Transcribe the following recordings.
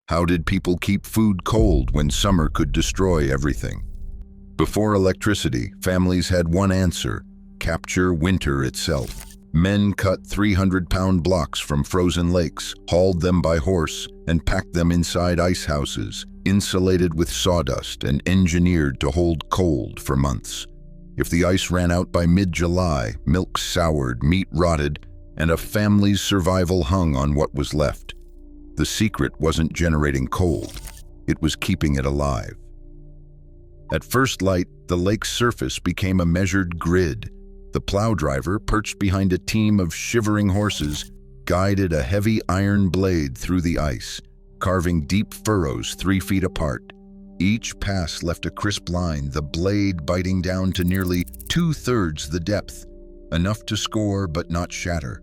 How did people keep food cold when summer could destroy everything? Before electricity, families had one answer: capture winter itself. Men cut 300-pound blocks from frozen lakes, hauled them by horse, and packed them inside ice houses, insulated with sawdust and engineered to hold cold for months. If the ice ran out by mid-July, milk soured, meat rotted, and a family's survival hung on what was left. The secret wasn't generating cold, it was keeping it alive. At first light, the lake's surface became a measured grid. The plow driver, perched behind a team of shivering horses, guided a heavy iron blade through the ice, carving deep furrows 3 feet apart. Each pass left a crisp line, the blade biting down to nearly 2/3 the depth, enough to score but not shatter.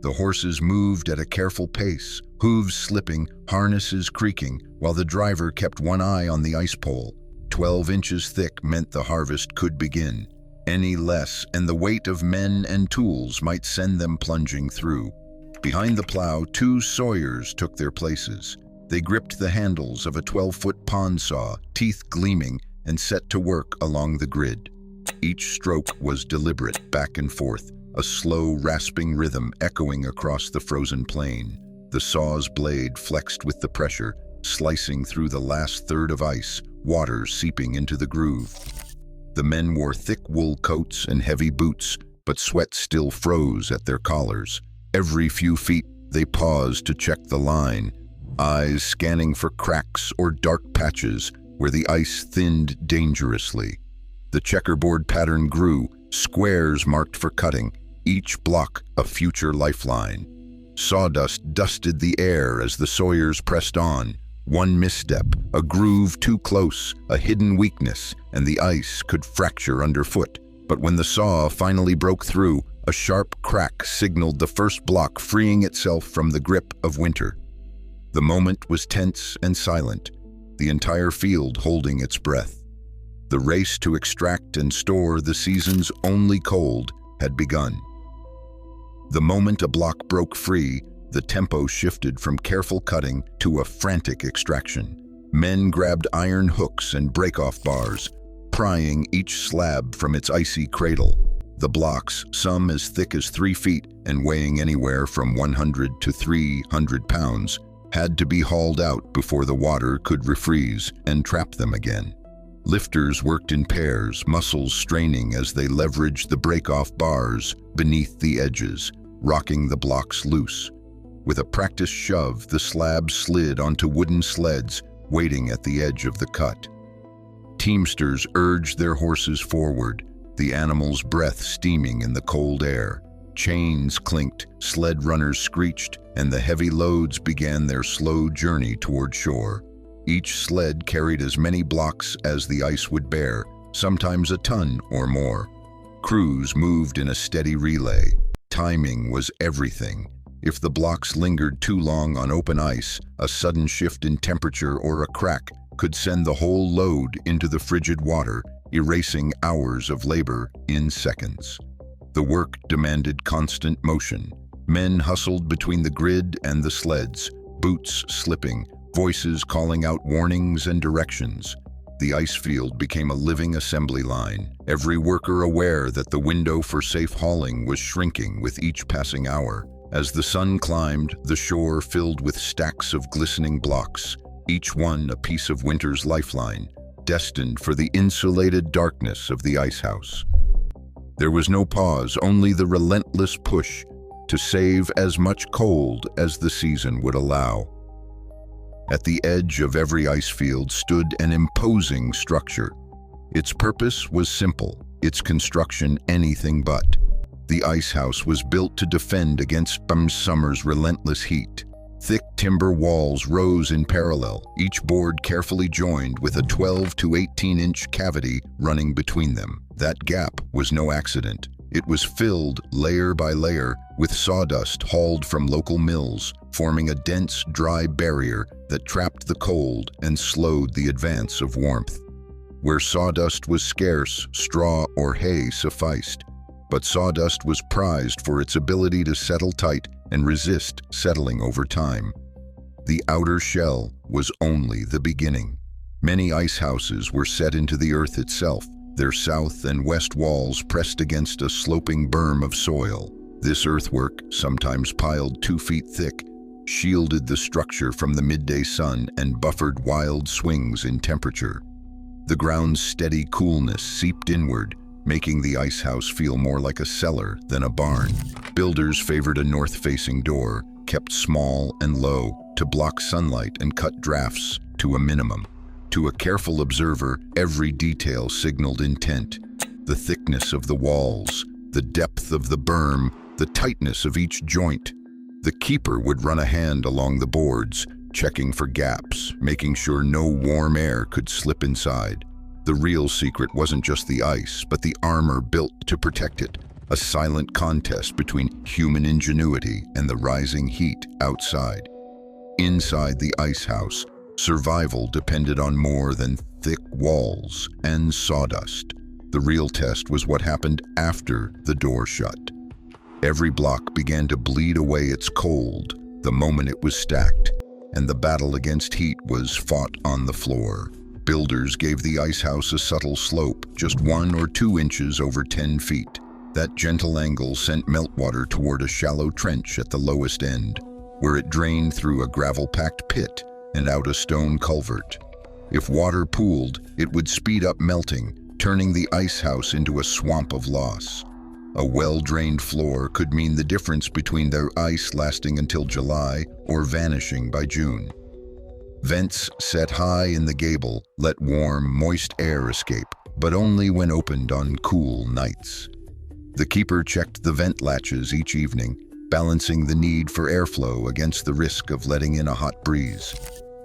The horses moved at a careful pace, hooves slipping, harnesses creaking, while the driver kept one eye on the ice pole. 12 inches thick meant the harvest could begin. Any less, and the weight of men and tools might send them plunging through. Behind the plow, 2 sawyers took their places. They gripped the handles of a 12-foot pond saw, teeth gleaming, and set to work along the grid. Each stroke was deliberate, back and forth, a slow, rasping rhythm echoing across the frozen plain. The saw's blade flexed with the pressure, slicing through the last third of ice, water seeping into the groove. The men wore thick wool coats and heavy boots, but sweat still froze at their collars. Every few feet, they paused to check the line, eyes scanning for cracks or dark patches where the ice thinned dangerously. The checkerboard pattern grew, squares marked for cutting, each block a future lifeline. Sawdust dusted the air as the sawyers pressed on. One misstep, a groove too close, a hidden weakness, and the ice could fracture underfoot. But when the saw finally broke through, a sharp crack signaled the first block freeing itself from the grip of winter. The moment was tense and silent, the entire field holding its breath. The race to extract and store the season's only cold had begun. The moment a block broke free, the tempo shifted from careful cutting to a frantic extraction. Men grabbed iron hooks and break-off bars, prying each slab from its icy cradle. The blocks, some as thick as 3 feet and weighing anywhere from 100 to 300 pounds, had to be hauled out before the water could refreeze and trap them again. Lifters worked in pairs, muscles straining as they leveraged the break-off bars beneath the edges, rocking the blocks loose. With a practiced shove, the slabs slid onto wooden sleds waiting at the edge of the cut. Teamsters urged their horses forward, the animals' breath steaming in the cold air. Chains clinked, sled runners screeched, and the heavy loads began their slow journey toward shore. Each sled carried as many blocks as the ice would bear, sometimes a ton or more. Crews moved in a steady relay. Timing was everything. If the blocks lingered too long on open ice, a sudden shift in temperature or a crack could send the whole load into the frigid water, erasing hours of labor in seconds. The work demanded constant motion. Men hustled between the grid and the sleds, boots slipping, voices calling out warnings and directions. The ice field became a living assembly line, every worker aware that the window for safe hauling was shrinking with each passing hour. As the sun climbed, the shore filled with stacks of glistening blocks, each one a piece of winter's lifeline, destined for the insulated darkness of the ice house. There was no pause, only the relentless push to save as much cold as the season would allow. At the edge of every ice field stood an imposing structure. Its purpose was simple, its construction anything but. The ice house was built to defend against summer's relentless heat. Thick timber walls rose in parallel, each board carefully joined with a 12 to 18-inch cavity running between them. That gap was no accident. It was filled, layer by layer, with sawdust hauled from local mills, forming a dense, dry barrier that trapped the cold and slowed the advance of warmth. Where sawdust was scarce, straw or hay sufficed. But sawdust was prized for its ability to settle tight and resist settling over time. The outer shell was only the beginning. Many ice houses were set into the earth itself, their south and west walls pressed against a sloping berm of soil. This earthwork, sometimes piled 2 feet thick, shielded the structure from the midday sun and buffered wild swings in temperature. The ground's steady coolness seeped inward, making the ice house feel more like a cellar than a barn. Builders favored a north-facing door, kept small and low, to block sunlight and cut drafts to a minimum. To a careful observer, every detail signaled intent. The thickness of the walls, the depth of the berm, the tightness of each joint. The keeper would run a hand along the boards, checking for gaps, making sure no warm air could slip inside. The real secret wasn't just the ice, but the armor built to protect it, a silent contest between human ingenuity and the rising heat outside. Inside the ice house, survival depended on more than thick walls and sawdust. The real test was what happened after the door shut. Every block began to bleed away its cold the moment it was stacked, and the battle against heat was fought on the floor. Builders gave the ice house a subtle slope, just 1 or 2 inches over 10 feet. That gentle angle sent meltwater toward a shallow trench at the lowest end, where it drained through a gravel-packed pit and out a stone culvert. If water pooled, it would speed up melting, turning the ice house into a swamp of loss. A well-drained floor could mean the difference between their ice lasting until July or vanishing by June. Vents set high in the gable let warm, moist air escape, but only when opened on cool nights. The keeper checked the vent latches each evening, balancing the need for airflow against the risk of letting in a hot breeze.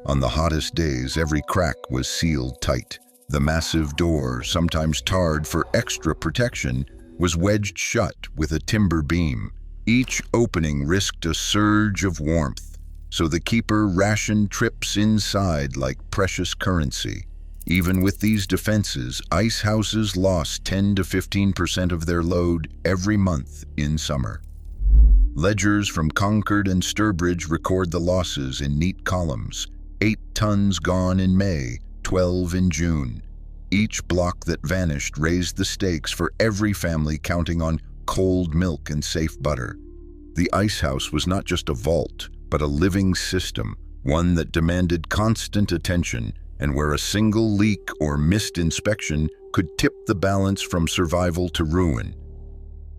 On the hottest days, every crack was sealed tight. The massive door, sometimes tarred for extra protection, was wedged shut with a timber beam. Each opening risked a surge of warmth, so the keeper rationed trips inside like precious currency. Even with these defenses, ice houses lost 10 to 15% of their load every month in summer. Ledgers from Concord and Sturbridge record the losses in neat columns. 8 tons gone in May, 12 in June. Each block that vanished raised the stakes for every family counting on cold milk and safe butter. The ice house was not just a vault, but a living system, one that demanded constant attention and where a single leak or missed inspection could tip the balance from survival to ruin.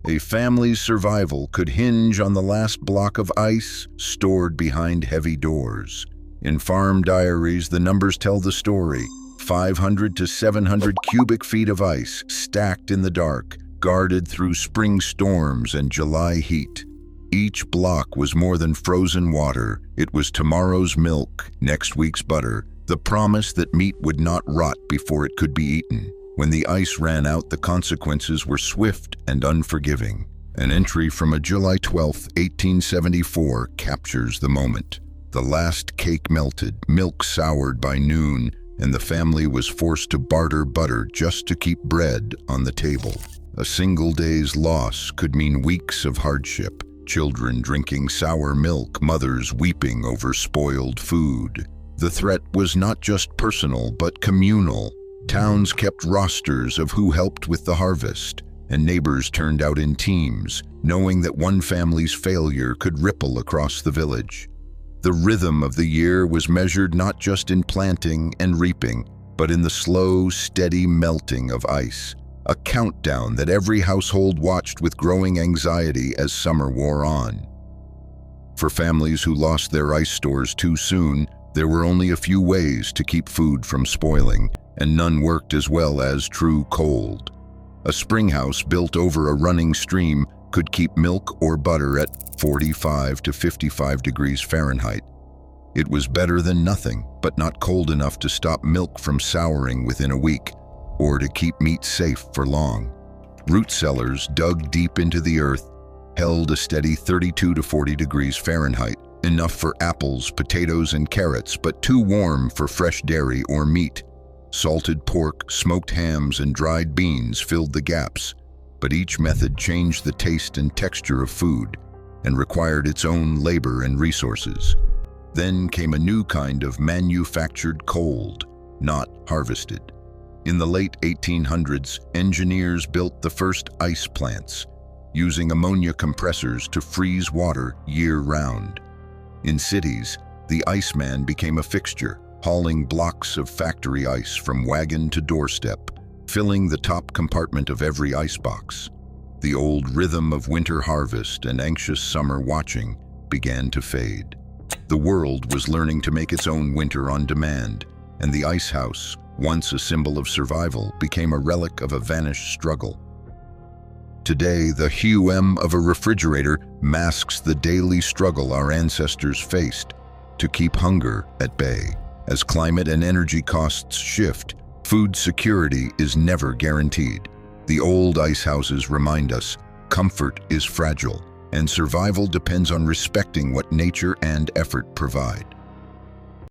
A family's survival could hinge on the last block of ice stored behind heavy doors. In farm diaries, the numbers tell the story: 500 to 700 cubic feet of ice stacked in the dark, guarded through spring storms and July heat. Each block was more than frozen water. It was tomorrow's milk, next week's butter, the promise that meat would not rot before it could be eaten. When the ice ran out, the consequences were swift and unforgiving. An entry from a July 12, 1874 captures the moment. The last cake melted, milk soured by noon, and the family was forced to barter butter just to keep bread on the table. A single day's loss could mean weeks of hardship. Children drinking sour milk, mothers weeping over spoiled food. The threat was not just personal, but communal. Towns kept rosters of who helped with the harvest, and neighbors turned out in teams, knowing that one family's failure could ripple across the village. The rhythm of the year was measured not just in planting and reaping, but in the slow, steady melting of ice, a countdown that every household watched with growing anxiety as summer wore on. For families who lost their ice stores too soon, there were only a few ways to keep food from spoiling, and none worked as well as true cold. A spring house built over a running stream could keep milk or butter at 45 to 55 degrees Fahrenheit. It was better than nothing, but not cold enough to stop milk from souring within a week, or to keep meat safe for long. Root cellars dug deep into the earth held a steady 32 to 40 degrees Fahrenheit, enough for apples, potatoes, and carrots, but too warm for fresh dairy or meat. Salted pork, smoked hams, and dried beans filled the gaps, but each method changed the taste and texture of food and required its own labor and resources. Then came a new kind of manufactured cold, not harvested. In the late 1800s, engineers built the first ice plants, using ammonia compressors to freeze water year-round. In cities, the Iceman became a fixture, hauling blocks of factory ice from wagon to doorstep, filling the top compartment of every icebox. The old rhythm of winter harvest and anxious summer watching began to fade. The world was learning to make its own winter on demand, and the ice house, once a symbol of survival, became a relic of a vanished struggle. Today, the hum of a refrigerator masks the daily struggle our ancestors faced to keep hunger at bay. As climate and energy costs shift, food security is never guaranteed. The old ice houses remind us comfort is fragile, and survival depends on respecting what nature and effort provide.